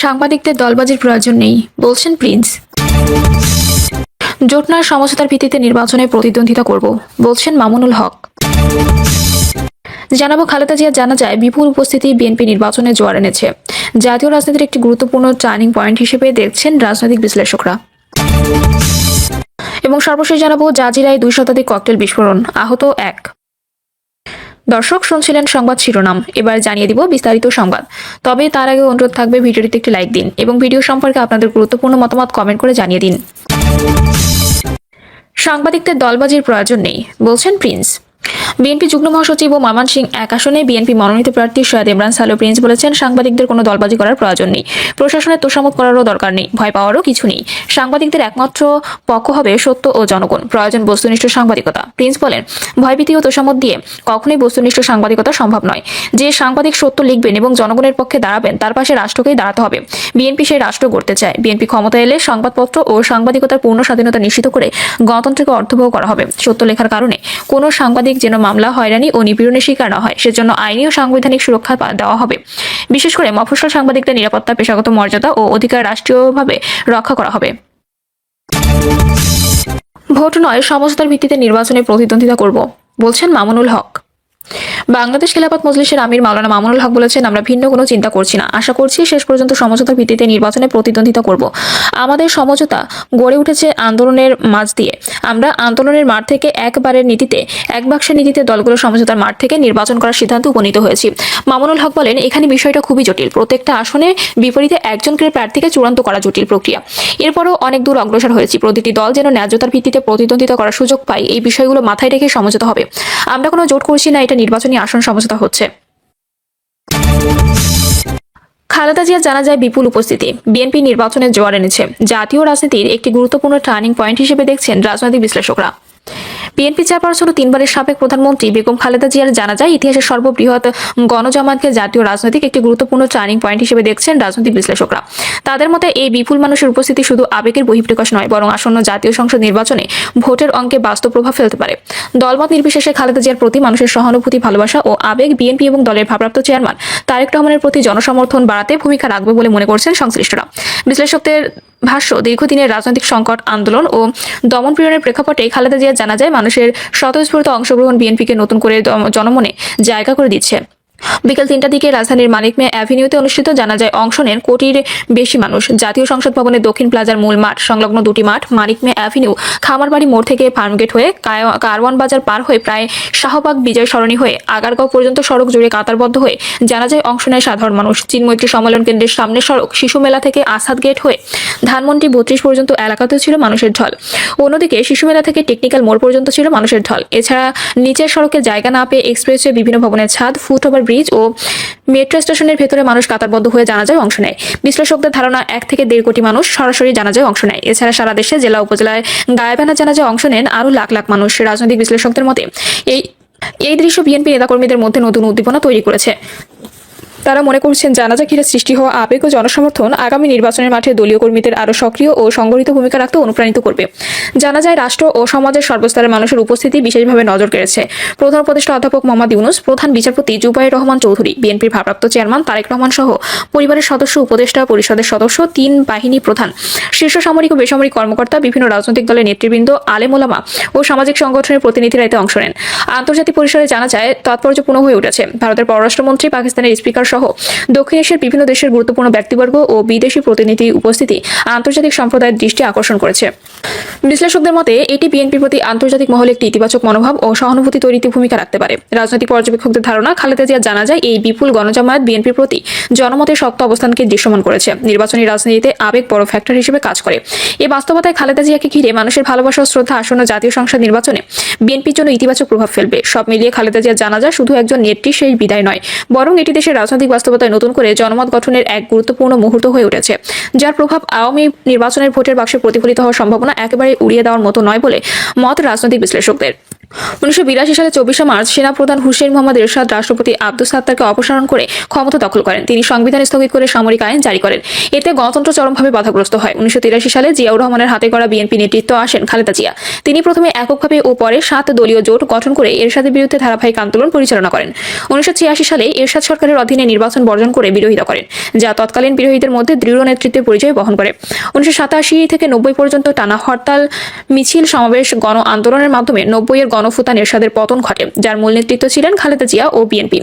সাংবাদিকদের দলবাজির প্রয়োজন নেই, বলছেন প্রিন্স। জোটনার সমঝোতার ভিত্তিতে নির্বাচনে প্রতিদ্বন্দ্বিতা করব, বলছেন মামুনুল হক। জানাবো, খালেদা জিয়া জানা যায় বিপুল উপস্থিতি বিএনপি নির্বাচনে জোয়ার এনেছে। জাতীয় রাজনীতির একটি গুরুত্বপূর্ণ টার্নিং পয়েন্ট হিসেবে দেখছেন রাজনৈতিক বিশ্লেষকরা। এবং সর্বশেষ জানাবো, জাজিরায় 2 শতাধিক ককটেল বিস্ফোরণ, আহত 1। দর্শক, শুনছিলেন সংবাদ শিরোনাম। এবার জানিয়ে দিব বিস্তারিত সংবাদ। তবে তার আগে অনুরোধ থাকবে ভিডিওটিতে একটি লাইক দিন এবং ভিডিও সম্পর্কে আপনাদের গুরুত্বপূর্ণ মতামত কমেন্ট করে জানিয়ে দিন। সাংবাদিকদের দলবাজির প্রয়োজন নেই, বলছেন প্রিন্স। বিএনপি যুগ্ম মহাসচিব ও ময়মনসিংহ 1 আসনে বিএনপি মনোনীত প্রার্থী সৈয়দ ইমরান সালো প্রিন্স বলেছেন, সাংবাদিকদের কোনো দলবাজি করার প্রয়োজন নেই, প্রশাসনের তোষামত করারও দরকার নেই, ভয় পাওয়ারও কিছু নেই। সাংবাদিকদের একমাত্র পক্ষ হবে সত্য ও জনগণ, প্রয়োজন বস্তুনিষ্ঠ সাংবাদিকতা। প্রিন্স বলেন, ভয়ভীতি ও তোষামত দিয়ে কখনোই বস্তুনিষ্ঠ সাংবাদিকতা সম্ভব নয়। যে সাংবাদিক সত্য লিখবেন এবং জনগণের পক্ষে দাঁড়াবেন, তার পাশে রাষ্ট্রকেই দাঁড়াতে হবে। বিএনপি সেই রাষ্ট্র গড়তে চায়। বিএনপি ক্ষমতায় এলে সংবাদপত্র ও সাংবাদিকতার পূর্ণ স্বাধীনতা নিশ্চিত করে গণতন্ত্রকে অর্থবহ করা হবে। সত্য লেখার কারণে কোনো সাংবাদিক যেন মামলা, হয়রানি ও নিপীড়নের শিকার না হয়, সেজন্য আইনি ও সাংবিধানিক সুরক্ষা দেওয়া হবে। বিশেষ করে মফস্বল সাংবাদিকদের নিরাপত্তা, পেশাগত মর্যাদা ও অধিকার রাষ্ট্রীয়ভাবে রক্ষা করা হবে। ভোট নয়, সমঝোতার ভিত্তিতে নির্বাচনে প্রতিদ্বন্দ্বিতা করব, বলছেন মামুনুল হক। বাংলাদেশ খেলাফত মজলিসের আমির মাওলানা মামুনুল হক বলেছেন, আমরা ভিন্ন কোনো চিন্তা করছি না, আশা করছি শেষ পর্যন্ত সমঝোতার ভিত্তিতে নির্বাচনে প্রতিদ্বন্দ্বিতা করব। আমাদের সমঝোতা গড়ে উঠেছে আন্দোলনের মাঝ দিয়ে। আমরা আন্দোলনের মাঠ থেকে একবারের নীতিতে, এক বাক্সের নীতিতে দলগুলো সমঝোতার মাঠ থেকে নির্বাচন করার সিদ্ধান্তে উপনীত হয়েছি। মামুনুল হক বলেন, এখানে বিষয়টা খুবই জটিল। প্রত্যেকটা আসনে বিপরীতে একজন করে প্রার্থীকে চূড়ান্ত করা জটিল প্রক্রিয়া। এরপরও অনেক দূর অগ্রসর হয়েছি। প্রতিটি দল যেন ন্যায্যতার ভিত্তিতে প্রতিদ্বন্দ্বিতা করার সুযোগ পায়, এই বিষয়গুলো মাথায় রেখে সমঝোতা হবে। আমরা কোনো জোট করছি না, এটা নির্বাচনী আসন সমঝোতা হচ্ছে। খালেদা জিয়া জানা যায় বিপুল উপস্থিতি বিএনপি নির্বাচনে জোয়ার এনেছে। জাতীয় রাজনীতির একটি গুরুত্বপূর্ণ টার্নিং পয়েন্ট হিসেবে দেখছেন রাজনৈতিক বিশ্লেষকরা। বিএনপি চেয়ারপারসন ও 3 বারের সাবেক প্রধানমন্ত্রী বেগম খালেদা জিয়ার জানা যায় ইতিহাসের সর্ববৃহৎ গণজামাতকে জাতীয় রাজনৈতিক একটি গুরুত্বপূর্ণ টার্নিং পয়েন্ট হিসেবে দেখছেন রাজনৈতিক বিশ্লেষকরা। তাদের মতে এই বিপুল মানুষের উপস্থিতি শুধু আবেগের বহিঃপ্রকাশ নয়, বরং আসন্ন জাতীয় সংসদ নির্বাচনে ভোটের অঙ্কে বাস্তব প্রভাব ফেলতে পারে। দলমত নির্বিশেষে খালেদা জিয়ার প্রতি মানুষের সহানুভূতি, ভালোবাসা ও আবেগ বিএনপি এবং দলের ভারপ্রাপ্ত চেয়ারম্যান তারেক রহমানের প্রতি জনসমর্থন বাড়াতে ভূমিকা রাখবে বলে মনে করছেন সংশ্লিষ্টরা। বিশ্লেষকদের ভাষ্য, দীর্ঘদিনের রাজনৈতিক সংকট, আন্দোলন ও দমনপীড়নের প্রেক্ষাপটে খালেদা জিয়া জানা যায় মানুষের স্বতঃস্ফূর্ত অংশগ্রহণ বিএনপিকে নতুন করে জনমনে জায়গা করে দিচ্ছে। বিকেল 3টার দিকে রাজধানীর মানিক মিয়া অ্যাভিনিউতে অনুষ্ঠিত জানাজায় অংশ নেন কোটির বেশি মানুষ। জাতীয় সংসদ ভবনের দক্ষিণ প্লাজার মূল মাঠ সংলগ্ন 2টি মাঠ, মানিক মিয়া অ্যাভিনিউ, খামারবাড়ি মোড় থেকে ফার্মগেট হয়ে কারওয়ান বাজার পার হয়ে প্রায় শাহবাগ বিজয় সরণি হয়ে আগারগাঁও পর্যন্ত সড়ক জুড়ে কাতারবদ্ধ হয়ে জানাজায় অংশ নেয় সাধারণ মানুষ। চিনমৈত্রী সম্মেলন কেন্দ্রের সামনের সড়ক শিশু মেলা থেকে আসাদ গেট হয়ে ধানমন্ডি 32 পর্যন্ত এলাকাতে ছিল মানুষের ঢল। অন্যদিকে শিশু মেলা থেকে টেকনিক্যাল মোড় পর্যন্ত ছিল মানুষের ঢল। এছাড়া নিচের সড়কে জায়গা না পেয়ে এক্সপ্রেসওয়ে, বিভিন্ন ভবনের ছাদ, ফুটওভার ব্রিজ ও মেট্রো স্টেশনের ভেতরে মানুষ কাতারবদ্ধ হয়ে জানাজায় অংশ নেয়। বিশ্লেষকদের ধারণা 1 থেকে 1.5 কোটি মানুষ সরাসরি জানাজায় অংশ নেয়। এছাড়া সারা দেশে জেলা উপজেলায় গায়েবানা জানাজায় অংশ নেন আরও লাখ লাখ মানুষ। রাজনৈতিক বিশ্লেষকদের মতে এই দৃশ্য বিএনপি নেতাকর্মীদের মধ্যে নতুন উদ্দীপনা তৈরি করেছে। তারা মনে করছেন জানাজা ঘিরে সৃষ্টি হওয়া আবেগ ও জনসমর্থন আগামী নির্বাচনের মাঠে দলীয় কর্মীদের আরও সক্রিয় ও সংগঠিত ভূমিকা রাখতে অনুপ্রাণিত করবে। জানা যায় রাষ্ট্র ও সমাজের সর্বস্তরের মানুষের উপস্থিতি বিশেষভাবে নজর কেড়েছে। প্রধান উপদেষ্টা অধ্যাপক মোহাম্মদ ইউনূস, প্রধান বিচারপতি জুবাইর রহমান চৌধুরী, বিএনপির ভারপ্রাপ্ত চেয়ারম্যান তারেক রহমান সহ পরিবারের সদস্য, উপদেষ্টা পরিষদের সদস্য, 3 বাহিনী প্রধান, শীর্ষ সামরিক ও বেসামরিক কর্মকর্তা, বিভিন্ন রাজনৈতিক দলের নেতৃবৃন্দ, আলেম ওলামা ও সামাজিক সংগঠনের প্রতিনিধিরা এতে অংশ নেন। আন্তর্জাতিক পরিসরে জানা যায় তাৎপর্যপূর্ণ হয়ে উঠেছে। ভারতের পররাষ্ট্রমন্ত্রী, পাকিস্তানের স্পিকার সহ দক্ষিণ এশিয়ার বিভিন্ন দেশের গুরুত্বপূর্ণ ব্যক্তিবর্গ ও বিদেশি প্রতিনিধি উপস্থিতি আন্তর্জাতিক সম্প্রদায়ের দৃষ্টি আকর্ষণ করেছে। বিশ্লেষকদের মতে এটি বিএনপির প্রতি আন্তর্জাতিক মহলে একটি ইতিবাচক মনোভাব ও সহানুভূতি তৈরিতে ভূমিকা রাখতে পারে। রাজনৈতিক পর্যবেক্ষকদের ধারণা, খালেদা জিয়া জানা যায় এই বিপুল গণজামায়াত বিএনপির প্রতি জনমতের শক্ত অবস্থানকে দৃশ্যমান করেছে। নির্বাচনী রাজনীতিতে আবেগ বড় ফ্যাক্টর হিসেবে কাজ করে। এই বাস্তবতায় খালেদা জিয়াকে ঘিরে মানুষের ভালোবাসা ও শ্রদ্ধা আসন্ন জাতীয় সংসদ নির্বাচনে বিএনপির জন্য ইতিবাচক প্রভাব ফেলবে। সব মিলিয়ে খালেদা জিয়া জানা যায় শুধু একজন নেত্রী শেষ বিদায় নয়, বরং এটি দেশের রাজনৈতিক বাস্তবতায় নতুন করে জনমত গঠনের এক গুরুত্বপূর্ণ মুহূর্ত হয়ে উঠেছে, যার প্রভাব আওয়ামী নির্বাচনের ভোটের বাক্সে প্রতিফলিত হওয়ার সম্ভাবনা একেবারে উড়িয়ে দেওয়ার মতো নয় বলে মত রাজনৈতিক বিশ্লেষকদের। 1982 সালে 24 মার্চ সেনাপ্রধান হুসেইন মোহাম্মদ এরশাদ রাষ্ট্রপতি আব্দুস সাত্তারকে অপসারণ করে ক্ষমতা দখল করেন। তিনি সংবিধান স্থগিত করে সামরিক আইন জারি করেন। এতে গণতন্ত্র চরমভাবে বাধাগ্রস্ত হয়। 1983 সালে জিয়াউর রহমানের হাতে গড়া বিএনপি নেতৃত্ব আসেন খালেদা জিয়া। তিনি প্রথমে এককভাবে ও পরে 7 দলীয় জোট গঠন করে এরশাদের বিরুদ্ধে ধারাবাহিক আন্দোলন পরিচালনা করেন। 1986 সালে এরশাদ সরকারের অধীনে নির্বাচন বর্জন করে বিরোধিতা করেন, যা তৎকালীন বিরোধীদের মধ্যে দৃঢ় নেতৃত্বের পরিচয় বহন করে। 1987 থেকে 90 পর্যন্ত টানা হরতাল, মিছিল, সমাবেশ, গণ আন্দোলনের মাধ্যমে 90-এর গণফুতান এরশাদের পতন ঘটে, যার মূল নেতৃত্ব ছিলেন খালেদা জিয়া ও বিএনপি।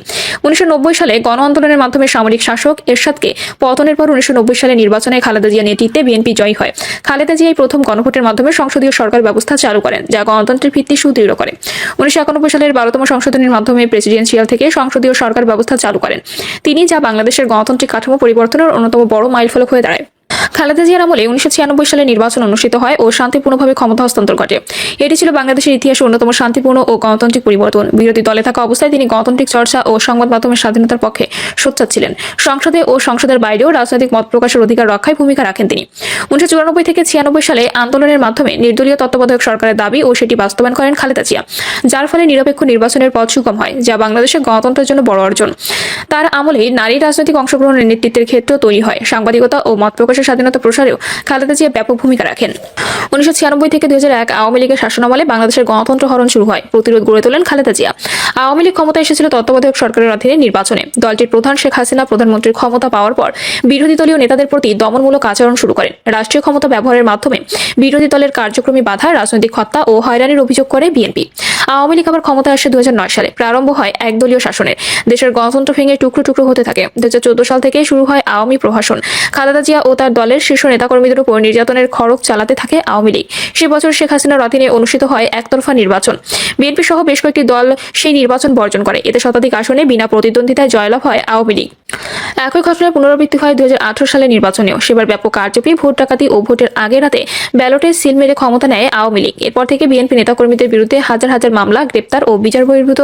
1990 সালে গণ আন্দোলনের মাধ্যমে সামরিক শাসক এরশাদকে পতনের পর 1990 সালে নির্বাচনে খালেদা জিয়া নেতৃত্বে বিএনপি জয়ী হয়। খালেদা জিয়াই প্রথম গণভোটের মাধ্যমে সংসদীয় সরকার ব্যবস্থা চালু করেন, যা গণতন্ত্রের ভিত্তি সুদৃঢ় করে। 1991 সালের 12তম সংশোধনীর মাধ্যমে প্রেসিডেন্সিয়াল থেকে সংসদীয় সরকার ব্যবস্থা চালু করেন তিনি, যা বাংলাদেশের গণতান্ত্রিক কাঠামো পরিবর্তনের অন্যতম বড় মাইলফলক হয়ে দাঁড়ায়। খালেদা জিয়ার আমলে 1996 সালে নির্বাচন অনুষ্ঠিত হয় ও শান্তিপূর্ণভাবে ক্ষমতা হস্তান্তর ঘটে। এটি ছিল বাংলাদেশের ইতিহাসে অন্যতম শান্তিপূর্ণ ও গণতান্ত্রিক পরিবর্তন। বিরোধী দলে থাকা অবস্থায় তিনি গণতান্ত্রিক চর্চা ও সংবাদ মাধ্যমের স্বাধীনতার পক্ষে সোচ্চার ছিলেন। সংসদে ও সংসদের বাইরেও রাজনৈতিক মত প্রকাশের অধিকার রক্ষায় ভূমিকা রাখেন তিনি। 1994 থেকে 96 সালে আন্দোলনের মাধ্যমে নির্দলীয় তত্ত্বাবধায়ক সরকারের দাবি ও সেটি বাস্তবায়ন করেন খালেদা জিয়া, যার ফলে নিরপেক্ষ নির্বাচনের পথ সুগম হয়, যা বাংলাদেশের গণতন্ত্রের জন্য বড় অর্জন। তার আমলে নারী রাজনৈতিক অংশগ্রহণের নেতৃত্বের ক্ষেত্র তৈরি হয়। সাংবাদিকতা ও মত প্রকাশের স্বাধীনতা প্রসারেও খালেদা জিয়া ব্যাপক ভূমিকা রাখেন। 1996 থেকে 2001 আওয়ামী লীগের শাসনামলে বাংলাদেশের গণতন্ত্র হরণ শুরু হয়। প্রতিরোধ গড়ে তোলেন খালেদা জিয়া। আওয়ামী লীগ ক্ষমতায় এসেছিল তত্ত্বাবধায়ক সরকারের অধীনে নির্বাচনে। দলটির প্রধান শেখ হাসিনা প্রধানমন্ত্রীর ক্ষমতা পাওয়ার পর বিরোধী দলীয় নেতাদের প্রতি দমনমূলক আচরণ শুরু করেন। রাষ্ট্রীয় ক্ষমতা ব্যবহারের মাধ্যমে বিরোধী দলের কার্যক্রমে বাধা, রাজনৈতিক হত্যা ও হয়রানির অভিযোগ করে বিএনপি। আওয়ামী লীগ আবার ক্ষমতায় আসে 2009 সালে। প্রারম্ভ হয় একদলীয় শাসনের। দেশের গণতন্ত্র ভেঙে টুকরো টুকরো হতে থাকে। 2014 সাল থেকে শুরু হয় আওয়ামী প্রহসন। খালেদা জিয়া ও তার দলের শীর্ষ নেতাকর্মীদের উপর নির্যাতনের খড়গ চালাতে থাকে আওয়ামী লীগ। সে বছর শেখ হাসিনার অধীনে অনুষ্ঠিত হয় একতরফা নির্বাচন। বিএনপি সহ বেশ কয়েকটি দল সেই নির্বাচন বর্জন করে। এতে শতাধিক আসনে বিনা প্রতিদ্বন্দ্বিতায় জয়লাভ হয় আওয়ামী লীগ। একই ঘটনার পুনরাবৃত্তি হয় 2018 সালের নির্বাচনেও। সেবার ব্যাপক কারচুপি, ভোট ডাকাতি ও ভোটের আগের রাতে ব্যালটে সিল মেরে ক্ষমতা নেয় আওয়ামী লীগ। এরপর থেকে বিএনপি নেতাকর্মীদের বিরুদ্ধে হাজার হাজার মামলা, গ্রেপ্তার ও বিচার বহির্ভূত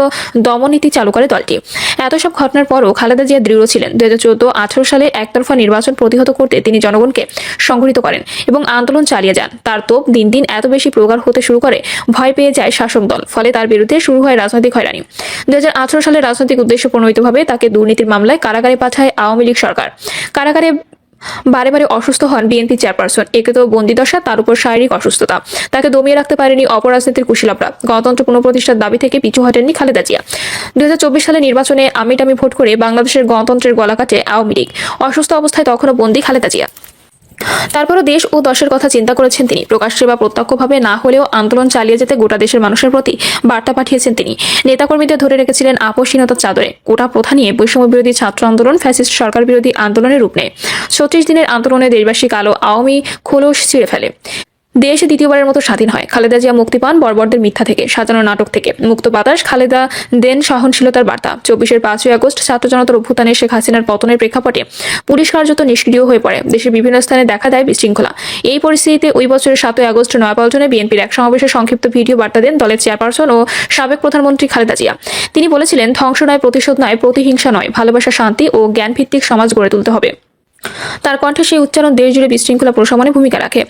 দমননীতি চালু করে দলটি। এত সব ঘটনার পরও খালেদা জিয়া দৃঢ় ছিলেন। 2014-18 সালে একতরফা নির্বাচন প্রতিহত করতে তিনি জনগণকে সংগঠিত করেন এবং আন্দোলন চালিয়ে যান। তার তোপ দিন দিন এত বেশি প্রগাঢ় হতে শুরু করে, ভয় পেয়ে যায় শাসক দল। ফলে তার বিরুদ্ধে শুরু হয় রাজনৈতিক হয়রানি। 2018 সালে রাজনৈতিক উদ্দেশ্য প্রণোদিতভাবে তাকে দুর্নীতির মামলায় কারাগারে পাঠায় আওয়ামী লীগ সরকার। কারাগারে বারে বারে অসুস্থ হন বিএনপি চেয়ারপারসন। একে তো বন্দিদশা, তার উপর শারীরিক অসুস্থতা। তাকে দমিয়ে রাখতে পারেনি অপরাজনীতির কুশীলবরা। গণতন্ত্র পুনঃপ্রতিষ্ঠার দাবি থেকে পিছু হটেননি খালেদা জিয়া। 2024 সালে নির্বাচনে আমিটামি ভোট করে বাংলাদেশের গণতন্ত্রের গলা কাটে আওয়ামী লীগ। অসুস্থ অবস্থায় তখনও বন্দী খালেদা জিয়া। তারপরও দেশ ও দশের কথা চিন্তা করেছেন তিনি। প্রকাশ্যে বা প্রত্যক্ষভাবে না হলেও আন্দোলন চালিয়ে যেতে গোটা দেশের মানুষের প্রতি বার্তা পাঠিয়েছেন তিনি। নেতাকর্মীদের ধরে রেখেছিলেন আপোষহীনতার চাদরে। কোটা প্রথা নিয়ে বৈষম্য বিরোধী ছাত্র আন্দোলন ফ্যাসিস্ট সরকার বিরোধী আন্দোলনের রূপ নেয়। 36 দিনের আন্দোলনে দেশবাসী কালো আওয়ামী খোলস ছিঁড়ে ফেলে। দেশ দ্বিতীয়বারের মতো স্বাধীন হয়। খালেদা জিয়া মুক্তি পান বর্বরদের মিথ্যা থেকে, সাজানো নাটক থেকে। মুক্ত বাতাস, খালেদা দেন সহনশীলতার বার্তা। 24-এর 5ই আগস্ট ছাত্র জনতার অভ্যুত্থানে শেখ হাসিনার পতনের প্রেক্ষাপটে পুলিশ কার্যত নিষ্ক্রিয় হয়ে পড়ে। দেশের বিভিন্ন স্থানে দেখা দেয় বিশৃঙ্খলা। এই পরিস্থিতিতে ওই বছরের 7ই আগস্ট নয়াপল্টনে বিএনপির এক সমাবেশে সংক্ষিপ্ত ভিডিও বার্তা দেন দলের চেয়ারপারসন ও সাবেক প্রধানমন্ত্রী খালেদা জিয়া। তিনি বলেছিলেন, ধ্বংস নয়, প্রতিশোধ নয়, প্রতিহিংসা নয়, ভালোবাসা, শান্তি ও জ্ঞানভিত্তিক সমাজ গড়ে তুলতে হবে। তার কণ্ঠে সেই উচ্চারণ দেশ জুড়ে বিশৃঙ্খলা প্রশমনে ভূমিকা রাখে।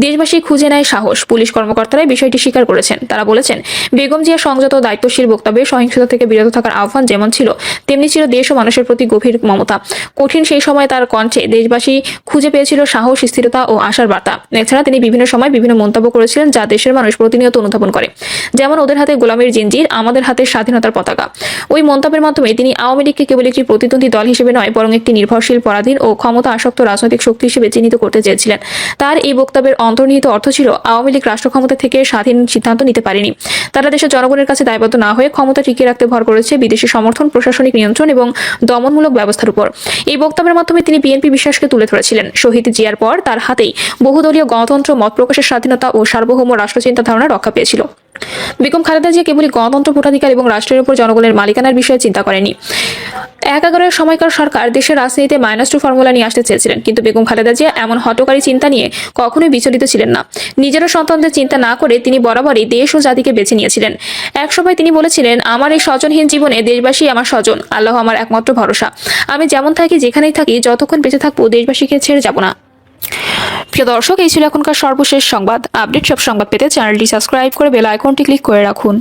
দেশবাসী খুঁজে নেয় সাহস। পুলিশ কর্মকর্তারা বিষয়টি স্বীকার করেছেন। তারা বলেছেন, বেগম জিয়া সংযত দায়িত্বশীল বক্তব্যে সহিংসতা থেকে বিরত থাকার আহ্বান যেমন ছিল, তেমনি ছিল দেশ ও মানুষের প্রতি গভীর মমতা। কঠিন সেই সময় তার কণ্ঠে দেশবাসী খুঁজে পেয়েছিল সাহস, স্থিরতা ও আশার বার্তা। এছাড়া তিনি বিভিন্ন সময় বিভিন্ন মন্তব্য করেছিলেন, যা দেশের মানুষ প্রতিনিয়ত অনুধাবন করে। যেমন, ওদের হাতে গোলামের জিঞ্জির, আমাদের হাতে স্বাধীনতার পতাকা। ওই মন্তব্যের মাধ্যমে তিনি আওয়ামী লীগকে কেবল একটি প্রতিদ্বন্দ্বী দল হিসেবে নয়, বরং একটি নির্ভরশীল, পরাধীন ও আসক্ত রাজনৈতিক শক্তি হিসেবে চিহ্নিত করতে চেয়েছিলেন। তার এই বক্তব্যের অন্তর্নিহিত অর্থ ছিল, আওয়ামী লীগ রাষ্ট্র ক্ষমতা থেকে স্বাধীন সিদ্ধান্ত নিতে পারেনি। তারা দেশের জনগণের কাছে দায়বদ্ধ না হয়ে ক্ষমতা টিকিয়ে রাখতে ভর করেছে বিদেশি সমর্থন, প্রশাসনিক নিয়ন্ত্রণ এবং দমনমূলক ব্যবস্থার উপর। এই বক্তব্যের মাধ্যমে তিনি বিএনপি বিশ্বাসকে তুলে ধরেছিলেন। শহীদ জিয়ার পর তার হাতেই বহুদলীয় গণতন্ত্র, মত প্রকাশের স্বাধীনতা ও সার্বভৌম রাষ্ট্রচিন্তা ধারণা রক্ষা পেয়েছিল। বেগম খালেদা জিয়া কেবলই গণতন্ত্র, ভোটাধিকার এবং রাষ্ট্রের উপর জনগণের মালিকানার বিষয়ে চিন্তা করেনি। 11 সময়কার সরকার দেশের রাজনীতিতে -2 ফর্মুলা নিয়ে আসতে চেয়েছিলেন, কিন্তু বেগম খালেদা জিয়া এমন হঠকারী চিন্তা নিয়ে কখনোই বিচলিত ছিলেন না। নিজেরও সন্তানদের চিন্তা না করে তিনি বরাবরই দেশ ও জাতিকে বেছে নিয়েছিলেন। এক সময় তিনি বলেছিলেন, আমার এই স্বজনহীন জীবনে দেশবাসী আমার স্বজন, আল্লাহ আমার একমাত্র ভরসা। আমি যেমন থাকি, যেখানেই থাকি, যতক্ষণ বেঁচে থাকবো দেশবাসীকে ছেড়ে যাব না। প্রিয় দর্শক, এই ছিল এখনকার সর্বশেষ সংবাদ। আপডেট সব সংবাদ পেতে চ্যানেলটি সাবস্ক্রাইব করে বেল আইকনটি ক্লিক করে রাখুন।